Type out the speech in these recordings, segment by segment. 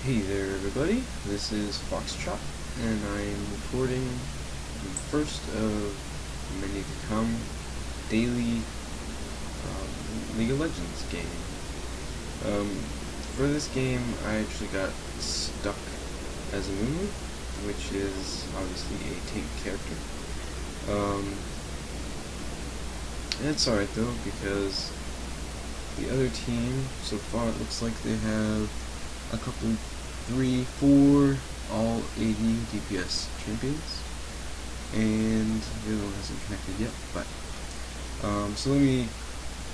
Hey there everybody, this is fawkstraut, and I'm recording the first of many to come daily League of Legends game. For this game I actually got stuck as Amumu, which is obviously a tank character. And it's alright though, because the other team, so far it looks like they have a couple, 3, 4, all 80 DPS champions, and the other one hasn't connected yet, but, so let me,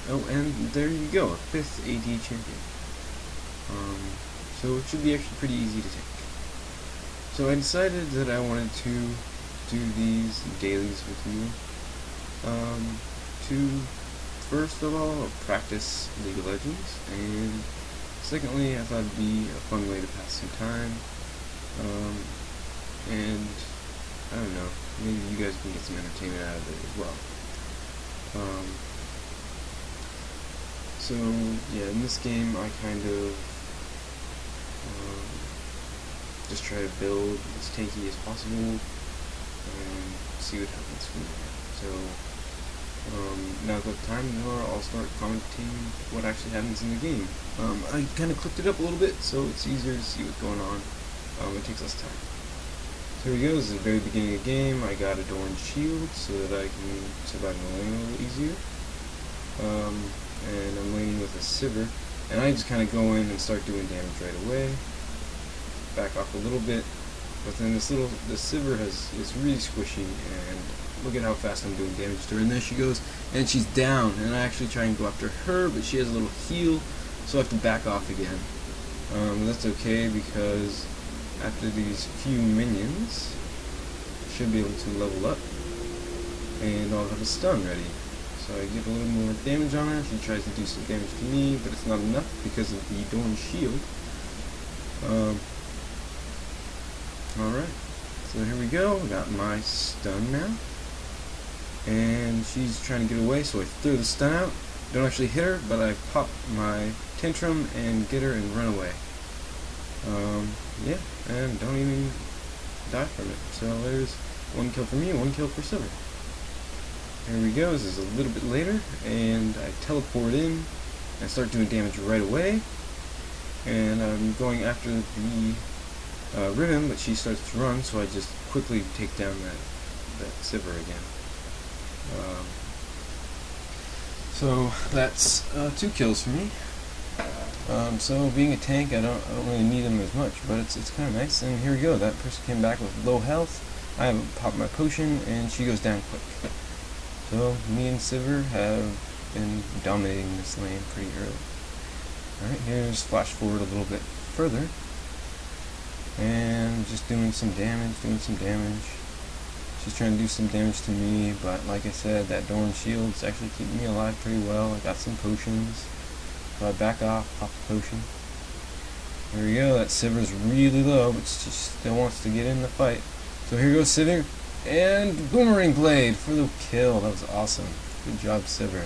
oh, and there you go, a 5th AD champion. So it should be actually pretty easy to take. So I decided that I wanted to do these dailies with you, to first of all practice League of Legends, and secondly I thought it'd be a fun way to pass some time, and I don't know, maybe you guys can get some entertainment out of it as well. So yeah, in this game I kind of just try to build as tanky as possible and see what happens from there. So now that the time I'll start commenting what actually happens in the game. I kind of clipped it up a little bit so it's easier to see what's going on. It takes less time. So here we go, this is the very beginning of the game. I got a Doran's shield so that I can survive the lane a little easier. And I'm laning with a Sivir, and I just kind of go in and start doing damage right away. Back off a little bit, but then this Sivir is really squishy, and look at how fast I'm doing damage to her. And there she goes, and she's down, and I actually try and go after her, but she has a little heal, so I have to back off again. That's okay, because after these few minions, I should be able to level up, and I'll have a stun ready. So I get a little more damage on her. She tries to do some damage to me, but it's not enough because of the Doran's shield. Alright, so here we go. I got my stun now, and she's trying to get away, so I throw the stun out. Don't actually hit her, but I pop my tantrum and get her and run away. Yeah, and don't even die from it. So there's 1 kill for me, 1 kill for Sivir. Here we go, this is a little bit later, and I teleport in and start doing damage right away. And I'm going after the Ribbon, but she starts to run, so I just quickly take down that Sivir again. So that's 2 kills for me. So being a tank, I don't really need them as much, but it's kind of nice. And here we go, that person came back with low health. I haven't popped my potion, and she goes down quick. So me and Sivir have been dominating this lane pretty early. Alright, here's flash forward a little bit further, and just doing some damage. She's trying to do some damage to me, but like I said, that Doran's shield's actually keeping me alive pretty well. I got some potions, so I back off, pop a potion. There we go, that Sivir's really low, but she still wants to get in the fight. So here goes Sivir, and Boomerang Blade for the kill. That was awesome. Good job, Sivir.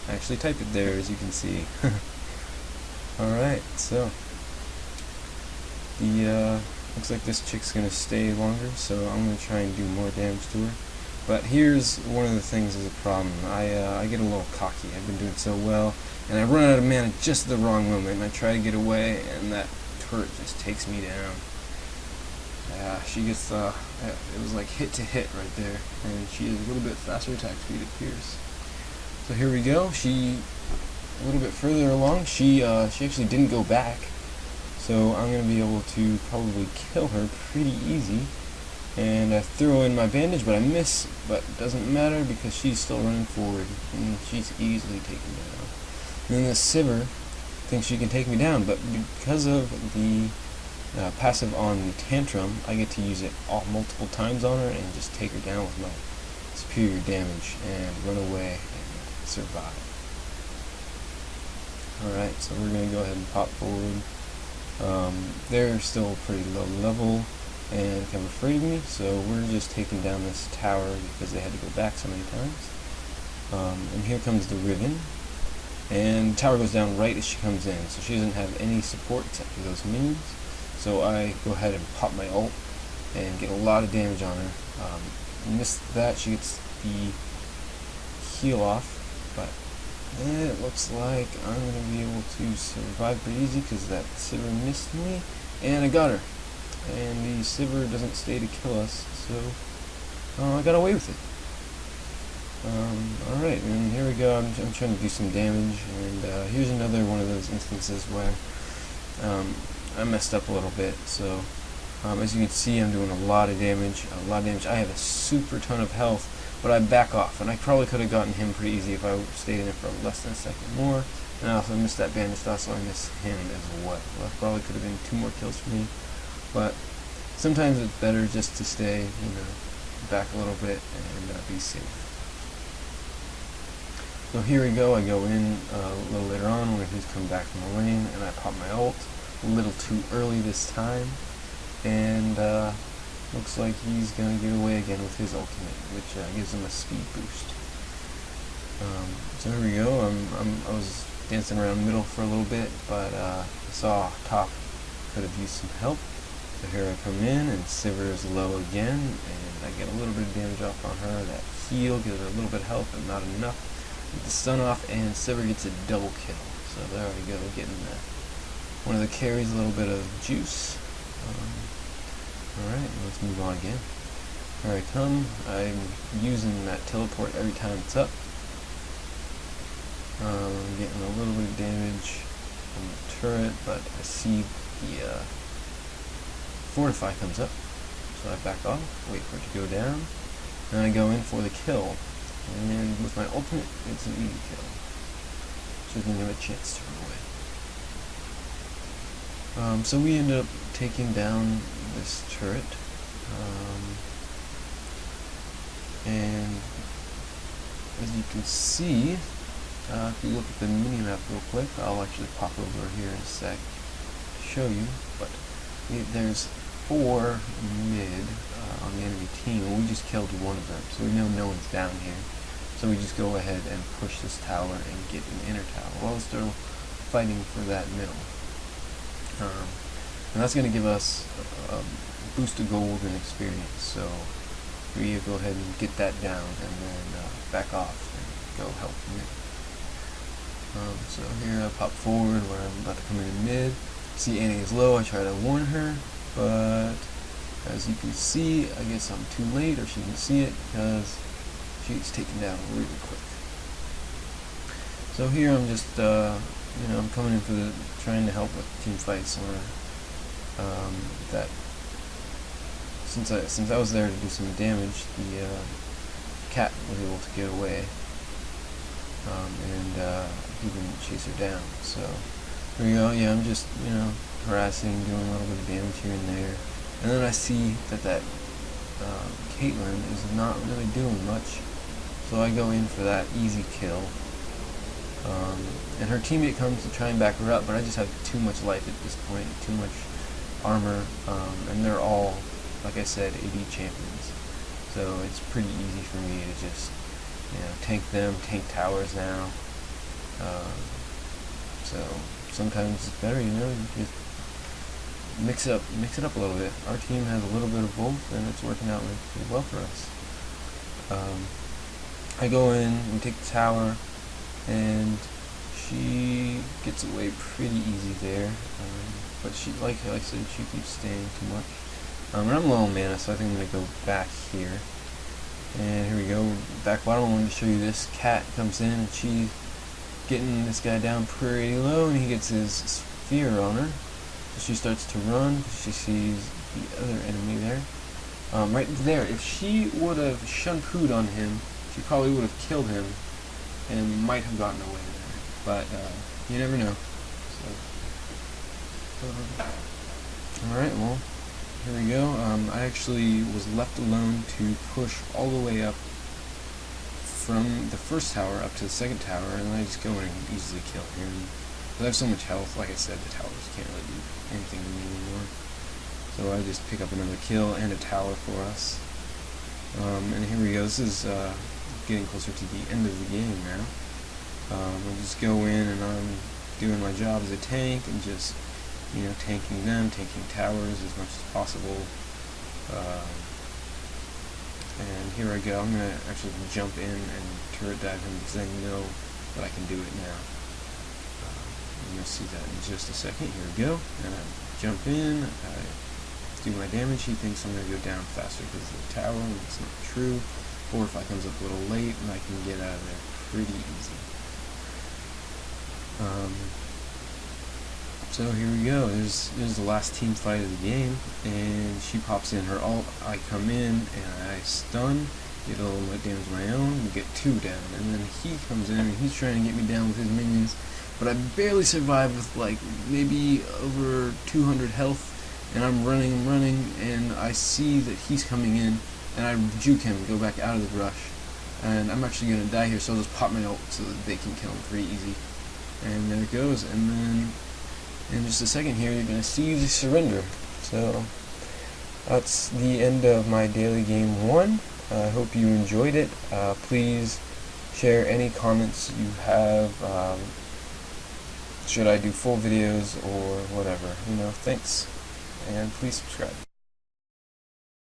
I actually typed it there, as you can see. Alright, so the looks like this chick's gonna stay longer, so I'm gonna try and do more damage to her. But here's one of the things that's a problem. I get a little cocky. I've been doing so well, and I run out of mana just at the wrong moment, and I try to get away, and that turret just takes me down. She gets it was like hit to hit right there, and she has a little bit faster attack speed, it appears. So here we go. She a little bit further along. She actually didn't go back, so I'm gonna be able to probably kill her pretty easy. And I throw in my bandage, but I miss. But it doesn't matter because she's still running forward, and she's easily taken down. And then the Sivir thinks she can take me down, but because of the passive on the tantrum, I get to use it multiple times on her and just take her down with my superior damage and run away and survive. Alright, so we're going to go ahead and pop forward. They're still pretty low level and kind of afraid of me, so we're just taking down this tower because they had to go back so many times. And here comes the Ribbon, and the tower goes down right as she comes in, so she doesn't have any support except for those minions. So I go ahead and pop my ult and get a lot of damage on her. Missed that, she gets the heal off, but it looks like I'm going to be able to survive pretty easy because that Sivir missed me, and I got her. And the Sivir doesn't stay to kill us, so I got away with it. Alright, and here we go. I'm trying to do some damage, and here's another one of those instances where I messed up a little bit. So as you can see, I'm doing a lot of damage. I have a super ton of health, but I back off, and I probably could have gotten him pretty easy if I stayed in it for less than a second more. And I also missed that bandage dot, so I missed him as well. That probably could have been 2 more kills for me, but sometimes it's better just to stay, back a little bit and be safe. So here we go. I go in a little later on when he's come back from the lane, and I pop my ult a little too early this time, and looks like he's gonna get away again with his ultimate, which gives him a speed boost. So here we go. I was dancing around middle for a little bit, but I saw top could have used some help. So here I come in, and Sivir is low again, and I get a little bit of damage off on her. That heal gives her a little bit of health, but not enough. Get the stun off, and Sivir gets a double kill. So there we go, getting one of the carries a little bit of juice. Alright, let's move on again. Here I come. I'm using that teleport every time it's up. I'm getting a little bit of damage from the turret, but I see the fortify comes up. So I back off, wait for it to go down, and I go in for the kill. And with my ultimate, it's an easy kill. So I didn't have a chance to run away. So we ended up taking down this turret. And as you can see, if you look at the mini-map real quick, I'll actually pop over here in a sec to show you, but there's 4 mid on the enemy team, and we just killed one of them, so we know no one's down here. So we just go ahead and push this tower and get an inner tower while still fighting for that middle. And that's going to give us a boost of gold and experience, so we go ahead and get that down and then back off and go help mid. So here I pop forward where I'm about to come in mid. See Annie is low, I try to warn her, but as you can see, I guess I'm too late, or she didn't see it because she's taken down really quick. So here I'm just, I'm coming in for trying to help with team fights, or that since I was there to do some damage, the cat was able to get away, and he didn't chase her down. So there we go. Yeah, I'm just harassing, doing a little bit of damage here and there, and then I see that Caitlyn is not really doing much. So I go in for that easy kill, and her teammate comes to try and back her up, but I just have too much life at this point, too much armor, and they're all, like I said, AD champions. So it's pretty easy for me to just, tank them, tank towers now. So sometimes it's better, just mix it up a little bit. Our team has a little bit of both, and it's working out pretty well for us. I go in and take the tower, and she gets away pretty easy there. But she, like I said, she keeps staying too much. And I'm low on mana, so I think I'm going to go back here. And here we go, back bottom. I wanted to show you this. Cat comes in, and she's getting this guy down pretty low, and he gets his sphere on her. So she starts to run. She sees the other enemy there. Right there, if she would have shampooed on him, she probably would have killed him and might have gotten away there. But you never know. Alright, well, here we go. I actually was left alone to push all the way up from the first tower up to the second tower, and I just go in and easily kill him. But I have so much health, like I said, the towers can't really do anything to me anymore. So I just pick up another kill and a tower for us. And here we go. This is getting closer to the end of the game now. I just go in and I'm doing my job as a tank and just you know, tanking them, taking towers as much as possible. And here I go. I'm going to actually jump in and turret dive him because I know that I can do it now. And you'll see that in just a second. Here we go. And I jump in, I do my damage. He thinks I'm going to go down faster because of the tower, and it's not true. Or if I comes up a little late, I can get out of there pretty easy. So here we go. There's the last team fight of the game, and she pops in her ult. I come in and I stun, get a little bit damage of my own, and get 2 down. And then he comes in and he's trying to get me down with his minions, but I barely survive with like maybe over 200 health. And I'm running, and I see that he's coming in, and I juke him, go back out of the rush. And I'm actually gonna die here, so I'll just pop my ult so that they can kill him pretty easy. And there it goes, and then in just a second here, you're going to see the surrender. So that's the end of my daily game 1. I hope you enjoyed it. Please share any comments you have. Should I do full videos or whatever? You know, thanks, and please subscribe.